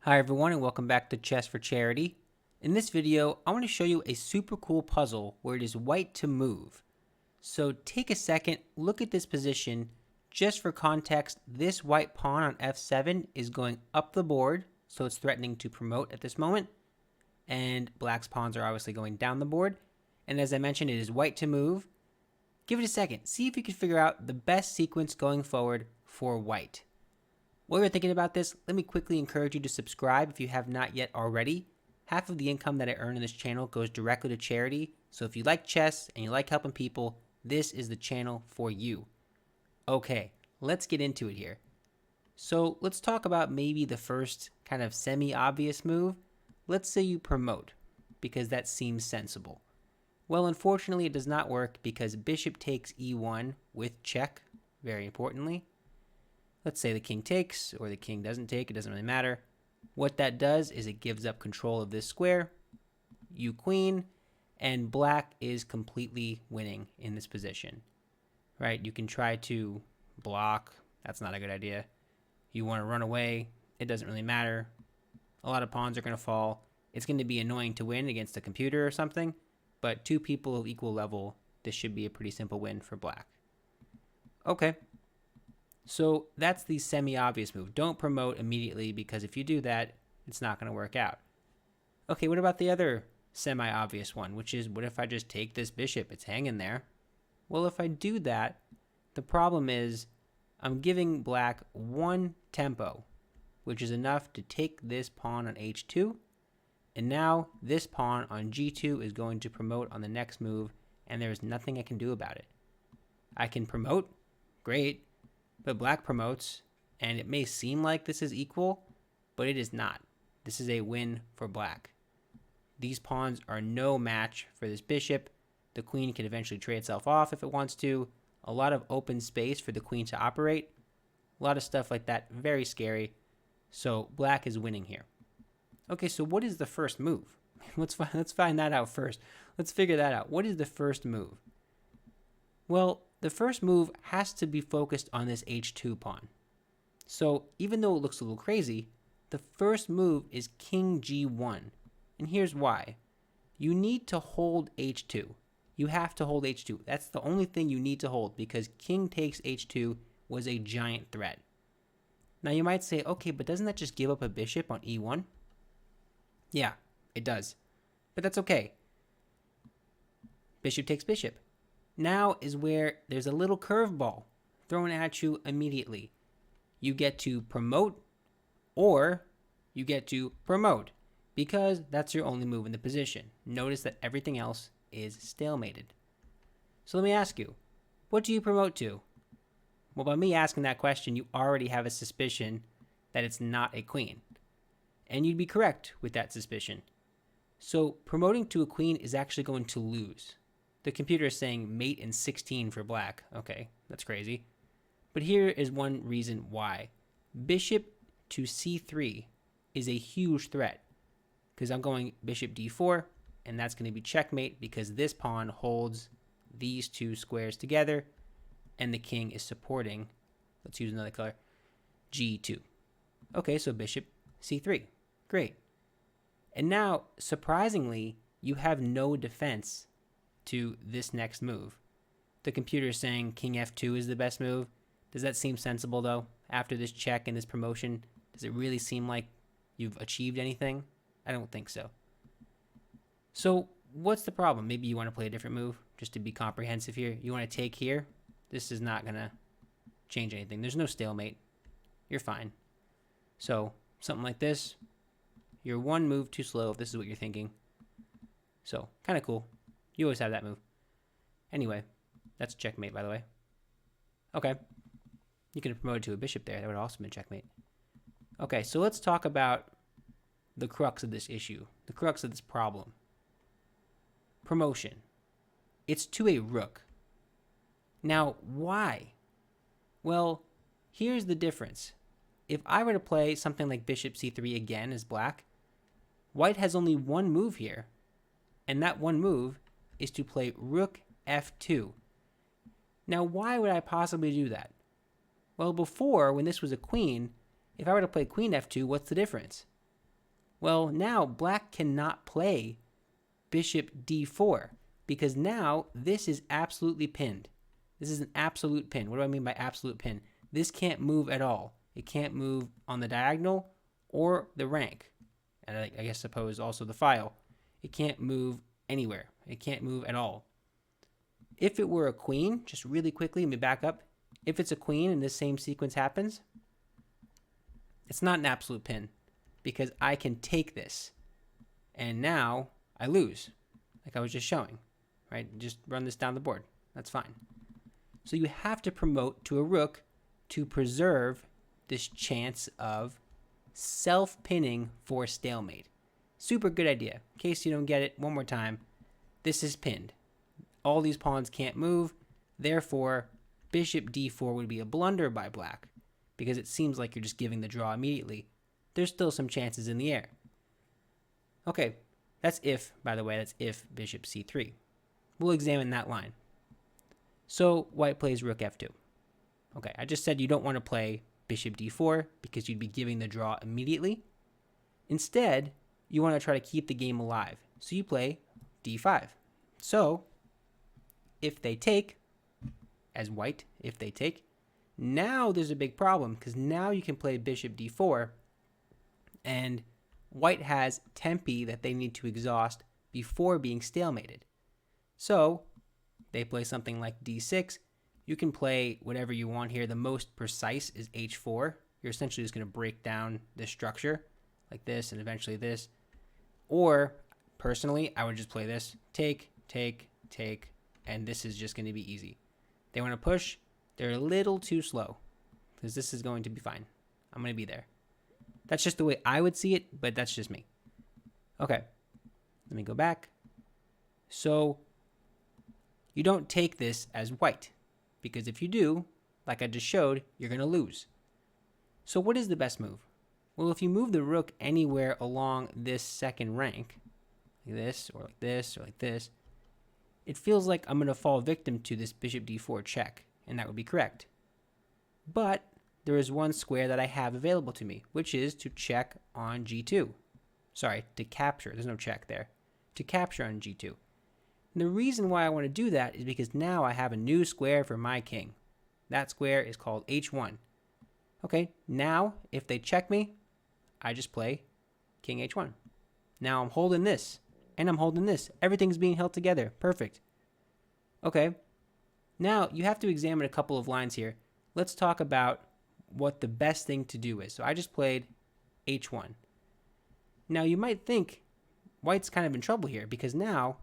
Hi everyone and welcome back to Chess for Charity. In this video, I want to show you a super cool puzzle where it is white to move. So take a second, look at this position. Just for context, this white pawn on f7 is going up the board, so it's threatening to promote at this moment. And black's pawns are obviously going down the board. And as I mentioned, it is white to move. Give it a second, see if you can figure out the best sequence going forward for white. While you're thinking about this, let me quickly encourage you to subscribe if you have not yet already. Half of the income that I earn in this channel goes directly to charity, so if you like chess and you like helping people, this is the channel for you. Okay, let's get into it here. So let's talk about maybe the first kind of semi-obvious move. Let's say you promote, because that seems sensible. Well, unfortunately, it does not work because bishop takes e1 with check, very importantly. Let's say the king takes or the king doesn't take, it doesn't really matter. What that does is it gives up control of this square, you queen, and black is completely winning in this position, right? You can try to block, that's not a good idea. You want to run away, it doesn't really matter. A lot of pawns are going to fall. It's going to be annoying to win against a computer or something, but two people of equal level, this should be a pretty simple win for black. Okay. So that's the semi-obvious move. Don't promote immediately because if you do that, it's not going to work out. Okay, what about the other semi-obvious one, which is what if I just take this bishop? It's hanging there. Well, if I do that, the problem is I'm giving black one tempo, which is enough to take this pawn on h2. And now this pawn on g2 is going to promote on the next move, and there's nothing I can do about it. I can promote, great. But black promotes, and it may seem like this is equal, but it is not. This is a win for black. These pawns are no match for this bishop. The queen can eventually trade itself off if it wants to. A lot of open space for the queen to operate. A lot of stuff like that. Very scary. So black is winning here. Okay, so what is the first move? Let's find that out first. Let's figure that out. What is the first move? Well, the first move has to be focused on this h2 pawn. So even though it looks a little crazy, the first move is king g1. And here's why. You need to hold h2. You have to hold h2. That's the only thing you need to hold because king takes h2 was a giant threat. Now you might say, okay, but doesn't that just give up a bishop on e1? Yeah, it does. But that's okay. Bishop takes bishop. Now is where there's a little curveball thrown at you immediately. You get to promote or you get to promote because that's your only move in the position. Notice that everything else is stalemated. So let me ask you, what do you promote to? Well, by me asking that question, you already have a suspicion that it's not a queen. And you'd be correct with that suspicion. So promoting to a queen is actually going to lose. The computer is saying mate in 16 for black. Okay, that's crazy. But here is one reason why. Bishop to c3 is a huge threat because I'm going bishop d4, and that's going to be checkmate because this pawn holds these two squares together, and the king is supporting, let's use another color, g2. Okay, so bishop c3. Great. And now, surprisingly, you have no defense to this next move. The computer is saying king f2 is the best move. Does that seem sensible though? After this check and this promotion, does it really seem like you've achieved anything? I don't think so. So what's the problem? Maybe you want to play a different move just to be comprehensive here. You want to take here. This is not going to change anything. There's no stalemate. You're fine. So something like this. You're one move too slow if this is what you're thinking. So kind of cool. You always have that move. Anyway, that's checkmate, by the way. Okay. You could have promoted to a bishop there. That would have also been checkmate. Okay, so let's talk about the crux of this issue, the crux of this problem. Promotion. It's to a rook. Now, why? Well, here's the difference. If I were to play something like bishop c3 again as black, white has only one move here, and that one move is to play rook f2. Now, why would I possibly do that? Well, before, when this was a queen, if I were to play queen f2, what's the difference? Well, now black cannot play bishop d4 because now this is absolutely pinned. This is an absolute pin. What do I mean by absolute pin? This can't move at all. It can't move on the diagonal or the rank. And I guess suppose also the file. It can't move anywhere. It can't move at all. If it were a queen, just really quickly, let me back up. If it's a queen and this same sequence happens, it's not an absolute pin because I can take this. And now I lose, like I was just showing, right? Just run this down the board. That's fine. So you have to promote to a rook to preserve this chance of self-pinning for stalemate. Super good idea. In case you don't get it, one more time. This is pinned. All these pawns can't move. Therefore, bishop d4 would be a blunder by black because it seems like you're just giving the draw immediately. There's still some chances in the air. Okay, that's if, by the way, that's if bishop c3. We'll examine that line. So white plays rook f2. Okay, I just said you don't want to play bishop d4 because you'd be giving the draw immediately. Instead, you want to try to keep the game alive. So you play d5. So if they take, as white, if they take, now there's a big problem because now you can play bishop d4 and white has tempi that they need to exhaust before being stalemated. So they play something like d6. You can play whatever you want here. The most precise is h4. You're essentially just going to break down this structure like this and eventually this. Or personally, I would just play this. Take, take, take, and this is just going to be easy. They want to push. They're a little too slow because this is going to be fine. I'm going to be there. That's just the way I would see it, but that's just me. Okay, let me go back. So you don't take this as white because if you do, like I just showed, you're going to lose. So what is the best move? Well, if you move the rook anywhere along this second rank, like this or like this or like this, it feels like I'm going to fall victim to this bishop d4 check, and that would be correct. But there is one square that I have available to me, which is to check on g2. Sorry, to capture. There's no check there. To capture on g2. And the reason why I want to do that is because now I have a new square for my king. That square is called h1. Okay, now if they check me, I just play king h1. Now I'm holding this, and I'm holding this. Everything's being held together. Perfect. Okay, now you have to examine a couple of lines here. Let's talk about what the best thing to do is. So I just played h1. Now you might think white's kind of in trouble here because now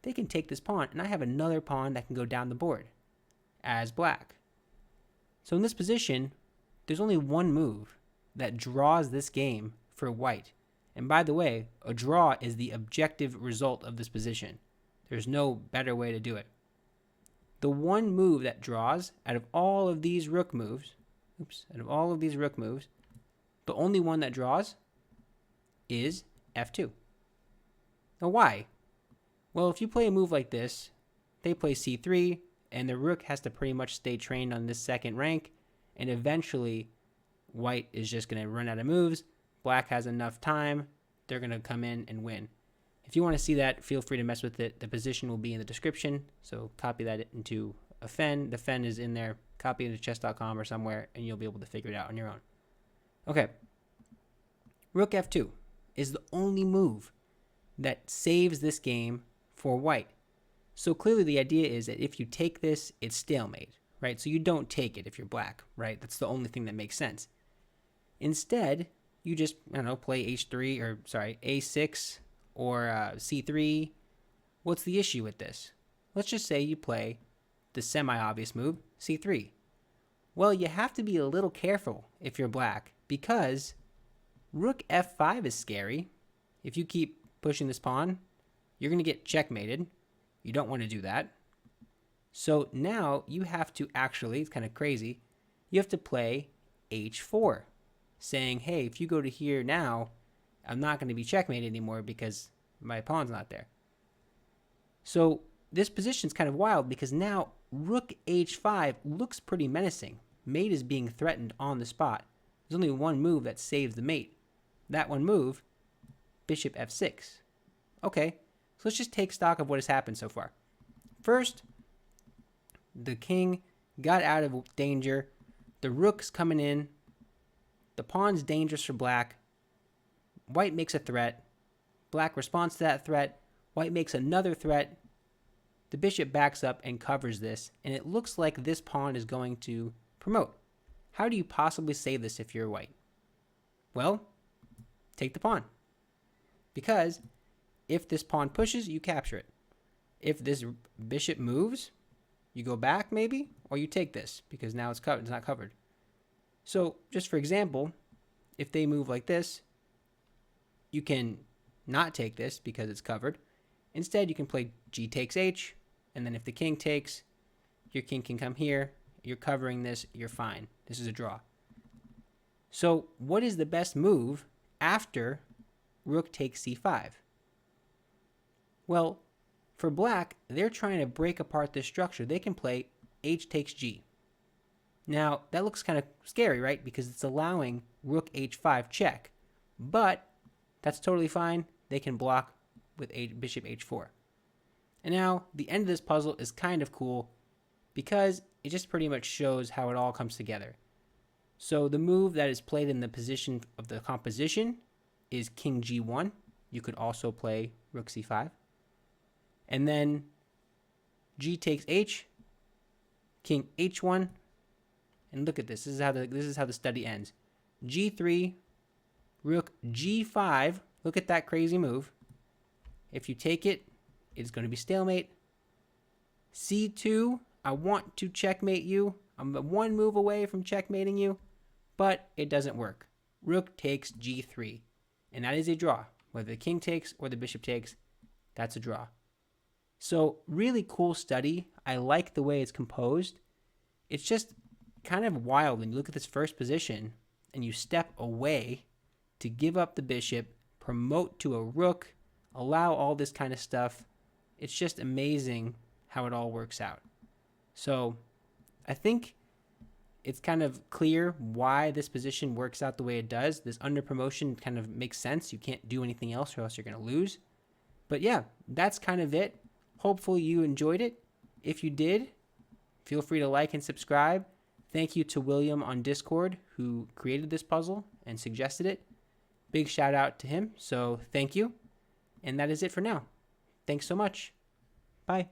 they can take this pawn, and I have another pawn that can go down the board as black. So in this position, there's only one move that draws this game for white. And by the way, a draw is the objective result of this position. There's no better way to do it. The one move that draws out of all of these rook moves, the only one that draws is f2. Now why? Well, if you play a move like this, they play c3, and the rook has to pretty much stay trained on this second rank, and eventually white is just going to run out of moves. Black has enough time. They're going to come in and win. If you want to see that, feel free to mess with it. The position will be in the description, so copy that into a fen. The fen is in there. Copy it into chess.com or somewhere, and you'll be able to figure it out on your own. Okay. Rook f2 is the only move that saves this game for white. So clearly the idea is that if you take this, it's stalemate, right? So you don't take it if you're black, right? That's the only thing that makes sense. Instead, you just, I don't know, play h3 or, sorry, a6 or c3. What's the issue with this? Let's just say you play the semi-obvious move, c3. Well, you have to be a little careful if you're black because rook f5 is scary. If you keep pushing this pawn, you're going to get checkmated. You don't want to do that. So now you have to actually, it's kind of crazy, you have to play h4, saying, hey, if you go to here now, I'm not going to be checkmated anymore because my pawn's not there. So this position is kind of wild because now rook h5 looks pretty menacing. Mate is being threatened on the spot. There's only one move that saves the mate. That one move bishop f6. Okay, so let's just take stock of what has happened so far. First, the king got out of danger. The rook's coming in. The pawn's dangerous for black. White makes a threat. Black responds to that threat. White makes another threat. The bishop backs up and covers this, and it looks like this pawn is going to promote. How do you possibly save this if you're white? Well, take the pawn. Because if this pawn pushes, you capture it. If this bishop moves, you go back maybe, or you take this because now it's covered. It's not covered. So just for example, if they move like this, you can not take this because it's covered. Instead, you can play g takes h, and then if the king takes, your king can come here. You're covering this. You're fine. This is a draw. So what is the best move after rook takes c5? Well, for black, they're trying to break apart this structure. They can play h takes g. Now, that looks kind of scary, right? Because it's allowing rook h5 check. But that's totally fine. They can block with bishop h4. And now, the end of this puzzle is kind of cool because it just pretty much shows how it all comes together. So the move that is played in the position of the composition is king g1. You could also play rook c5. And then g takes h, king h1, and look at this. This is how the study ends. g3, rook g5. Look at that crazy move. If you take it, it's going to be stalemate. c2, I want to checkmate you. I'm one move away from checkmating you, but it doesn't work. Rook takes g3, and that is a draw. Whether the king takes or the bishop takes, that's a draw. So really cool study. I like the way it's composed. It's just kind of wild when you look at this first position and you step away to give up the bishop, promote to a rook, allow all this kind of stuff. It's just amazing how it all works out. So I think it's kind of clear why this position works out the way it does. This under promotion kind of makes sense. You can't do anything else or else you're going to lose. But yeah, that's kind of it. Hopefully you enjoyed it. If you did, feel free to like and subscribe. Thank you to William on Discord who created this puzzle and suggested it. Big shout out to him. So thank you. And that is it for now. Thanks so much. Bye.